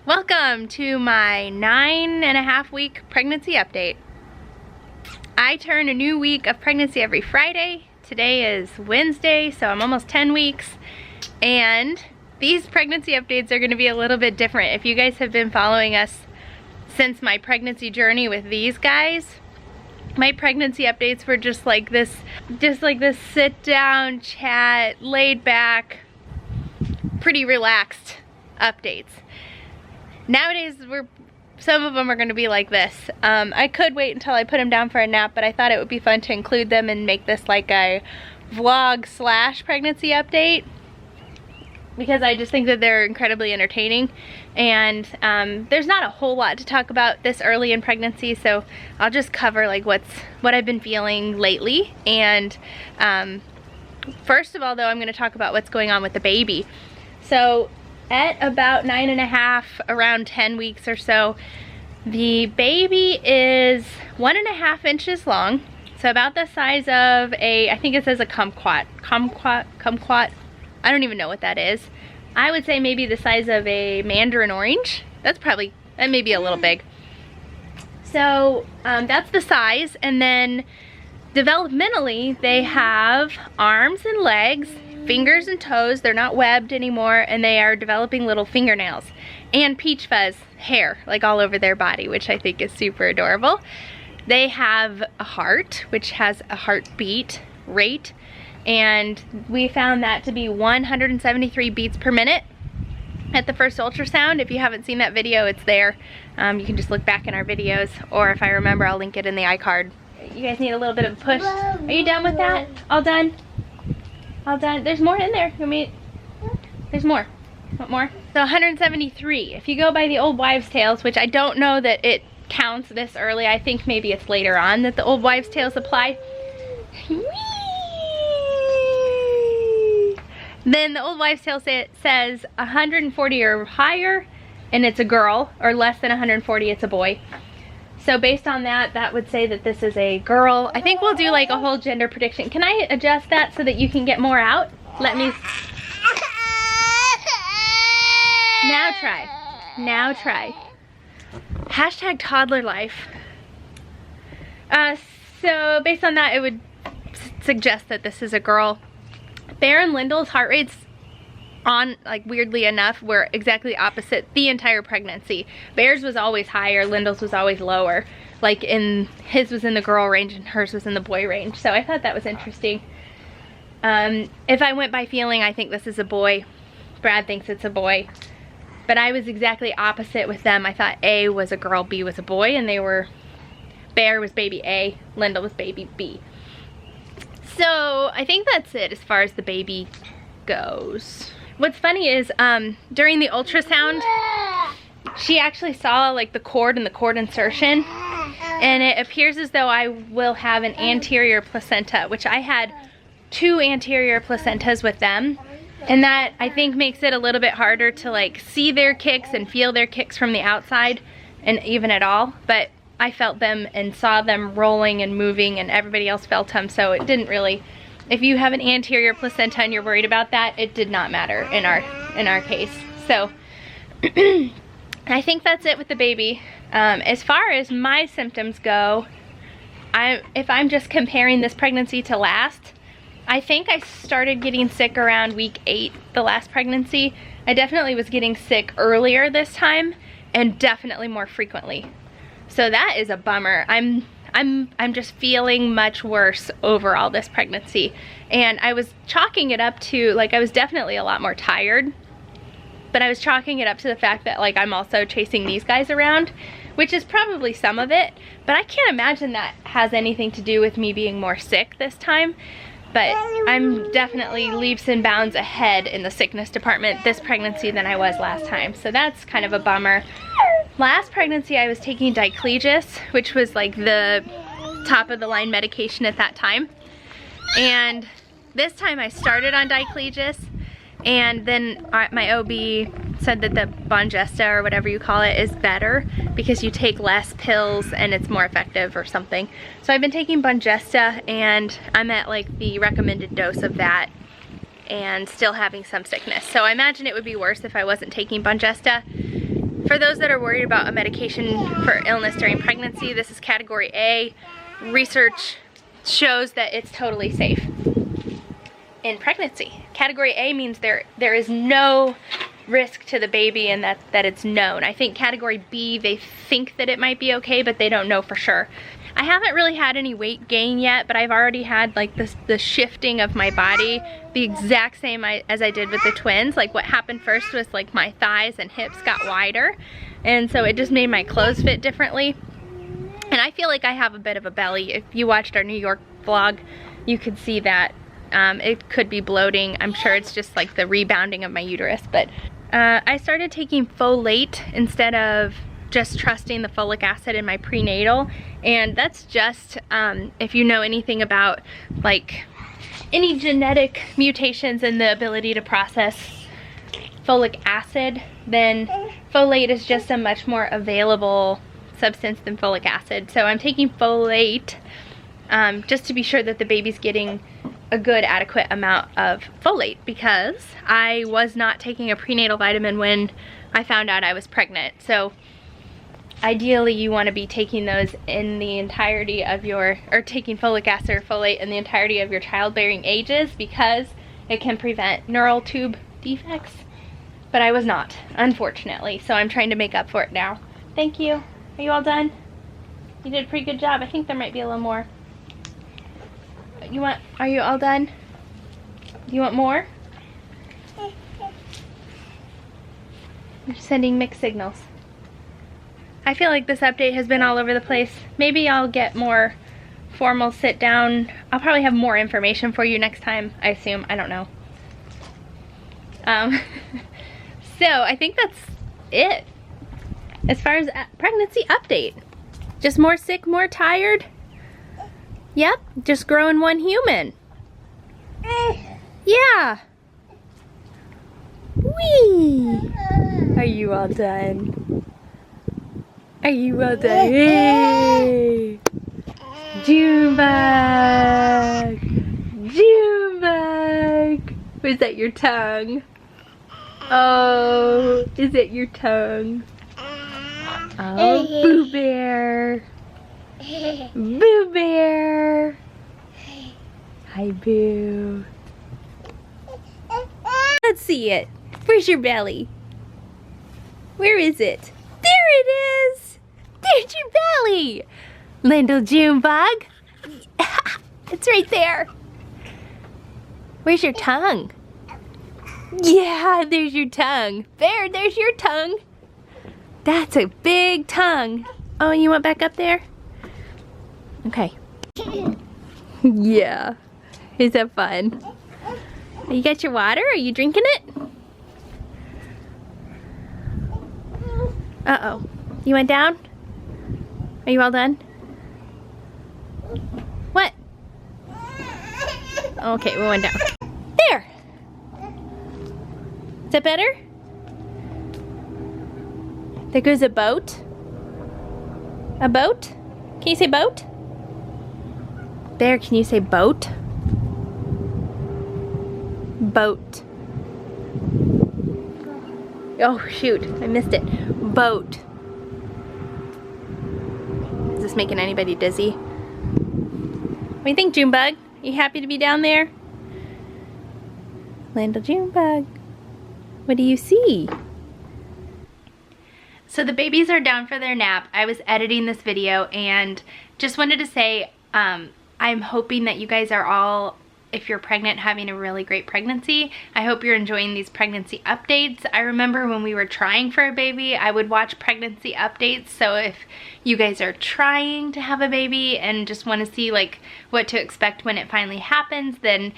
Welcome to my 9.5 week pregnancy update. I turn a new week of pregnancy every Friday. Today is Wednesday, so I'm almost 10 weeks. And these pregnancy updates are going to be a little bit different. If you guys have been following us since my pregnancy journey with these guys, my pregnancy updates were just like this sit down, chat, laid back, pretty relaxed updates. Nowadays, some of them are going to be like this. I could wait until I put them down for a nap, but I thought it would be fun to include them and make this like a vlog / pregnancy update, because I just think that they're incredibly entertaining. And there's not a whole lot to talk about this early in pregnancy, so I'll just cover like what I've been feeling lately. And first of all, though, I'm going to talk about what's going on with the baby. So at about 9.5, around 10 weeks or so, the baby is 1.5 inches long, so about the size of a, I think it says a kumquat. I don't even know what that is. I would say maybe the size of a mandarin orange. That may be a little big. So that's the size. And then developmentally, they have arms and legs, fingers and toes. They're not webbed anymore, and they are developing little fingernails and peach fuzz hair like all over their body, which I think is super adorable. They have a heart, which has a heartbeat rate, and we found that to be 173 beats per minute at the first ultrasound. If you haven't seen that video, it's there. You can just look back in our videos, or if I remember, I'll link it in the iCard. You guys need a little bit of a push. Are you done with that? All done? All done? There's more in there. There's more. Want more? So 173. If you go by the old wives' tales, which I don't know that it counts this early. I think maybe it's later on that the old wives' tales apply. Then the old wives' tale says 140 or higher, and it's a girl, or less than 140, it's a boy. So based on that, that would say that this is a girl. I think we'll do like a whole gender prediction. Can I adjust that so that you can get more out? Let me. Now try. Now try. Hashtag toddler life. So based on that, it would suggest that this is a girl. Bear and Lyndall's heart rates, weirdly enough, were exactly opposite the entire pregnancy. Bear's was always higher, Lyndall's was always lower. His was in the girl range and hers was in the boy range. So I thought that was interesting. If I went by feeling, I think this is a boy. Brad thinks it's a boy. But I was exactly opposite with them. I thought A was a girl, B was a boy, and Bear was baby A, Lyndall was baby B. So I think that's it as far as the baby goes. What's funny is during the ultrasound, she actually saw like the cord and the cord insertion, and it appears as though I will have an anterior placenta, which I had 2 anterior placentas with them, and that I think makes it a little bit harder to like see their kicks and feel their kicks from the outside, and even at all. But I felt them and saw them rolling and moving, and everybody else felt them, so it didn't really. If you have an anterior placenta and you're worried about that, it did not matter in our case. So I think that's it with the baby. As far as my symptoms go, if I'm just comparing this pregnancy to last, I think I started getting sick around week 8, the last pregnancy. I definitely was getting sick earlier this time, and definitely more frequently. So that is a bummer. I'm just feeling much worse overall this pregnancy, and I was chalking it up to, like, I was definitely a lot more tired, but I was chalking it up to the fact that like I'm also chasing these guys around, which is probably some of it, but I can't imagine that has anything to do with me being more sick this time. But I'm definitely leaps and bounds ahead in the sickness department this pregnancy than I was last time, so that's kind of a bummer. Last pregnancy I was taking diclegis, which was like the top of the line medication at that time, and this time I started on diclegis, and then my OB said that the Bongesta, or whatever you call it, is better because you take less pills and it's more effective or something. So I've been taking Bongesta, and I'm at like the recommended dose of that and still having some sickness. So I imagine it would be worse if I wasn't taking Bongesta. For those that are worried about a medication for illness during pregnancy, this is category A. Research shows that it's totally safe in pregnancy. Category A means there is no risk to the baby and that it's known. I think category B, they think that it might be okay, but they don't know for sure. I haven't really had any weight gain yet, but I've already had like the shifting of my body the exact same as I did with the twins. Like what happened first was like my thighs and hips got wider, and so it just made my clothes fit differently. And I feel like I have a bit of a belly. If you watched our New York vlog, you could see that. It could be bloating. I'm sure it's just like the rebounding of my uterus, but I started taking Folate instead of just trusting the folic acid in my prenatal. And that's just, if you know anything about like any genetic mutations in the ability to process folic acid, then Folate is just a much more available substance than folic acid. So I'm taking Folate just to be sure that the baby's getting a good adequate amount of folate, because I was not taking a prenatal vitamin when I found out I was pregnant. So ideally you want to be taking those in the entirety of your, or taking folic acid or folate in the entirety of your childbearing ages, because it can prevent neural tube defects. But I was not, unfortunately, so I'm trying to make up for it now. Thank you. Are you all done? You did a pretty good job. I think there might be a little more. Are you all done? Do you want more? I'm sending mixed signals. I feel like this update has been all over the place. Maybe I'll get more formal sit down. I'll probably have more information for you next time, I assume. I don't know. So I think that's it as far as pregnancy update. Just more sick, more tired. Yep, just growing one human. Yeah. Whee! Are you all done? Are you all done? Hey! Junebug! Junebug! Was that your tongue? Oh, is it your tongue? Oh, Boo Bear! Boo Bear! Hi, Boo. Let's see it. Where's your belly? Where is it? There it is! There's your belly! Little Junebug. It's right there. Where's your tongue? Yeah, there's your tongue. There's your tongue. That's a big tongue. Oh, you want back up there? Okay. Yeah. Is that fun? You got your water? Are you drinking it? Uh-oh. You went down? Are you all done? What? Okay, we went down. There! Is that better? There goes a boat. A boat? Can you say boat? Bear, can you say boat? Boat. Oh shoot, I missed it. Boat. Is this making anybody dizzy? What do you think, Junebug? Are you happy to be down there? Little Junebug. What do you see? So the babies are down for their nap. I was editing this video and just wanted to say I'm hoping that you guys are all, if you're pregnant, having a really great pregnancy. I hope you're enjoying these pregnancy updates. I remember when we were trying for a baby, I would watch pregnancy updates. So if you guys are trying to have a baby and just want to see like what to expect when it finally happens, then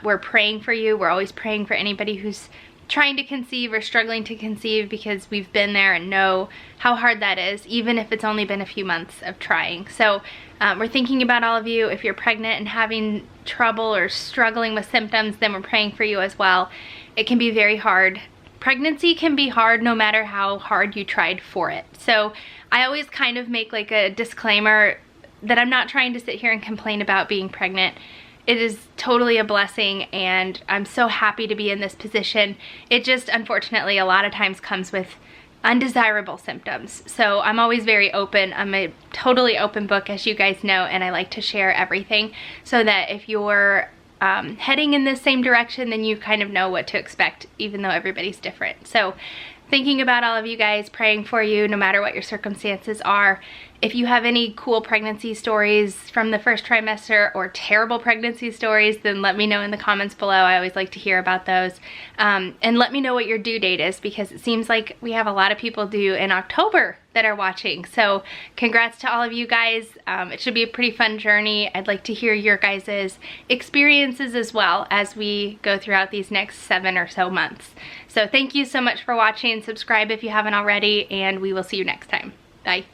we're praying for you. We're always praying for anybody who's trying to conceive or struggling to conceive, because we've been there and know how hard that is, even if it's only been a few months of trying. So we're thinking about all of you. If you're pregnant and having trouble or struggling with symptoms, then we're praying for you as well. It can be very hard. Pregnancy can be hard no matter how hard you tried for it. So I always kind of make like a disclaimer that I'm not trying to sit here and complain about being pregnant. It is totally a blessing and I'm so happy to be in this position. It just unfortunately a lot of times comes with undesirable symptoms. So I'm always very open. I'm a totally open book, as you guys know, and I like to share everything so that if you're heading in the same direction, then you kind of know what to expect, even though everybody's different. So thinking about all of you guys, praying for you no matter what your circumstances are. If you have any cool pregnancy stories from the first trimester or terrible pregnancy stories, then let me know in the comments below. I always like to hear about those. And let me know what your due date is, because it seems like we have a lot of people due in October that are watching. So congrats to all of you guys. It should be a pretty fun journey. I'd like to hear your guys' experiences as well as we go throughout these next 7 or so months. So thank you so much for watching. Subscribe if you haven't already, and we will see you next time. Bye.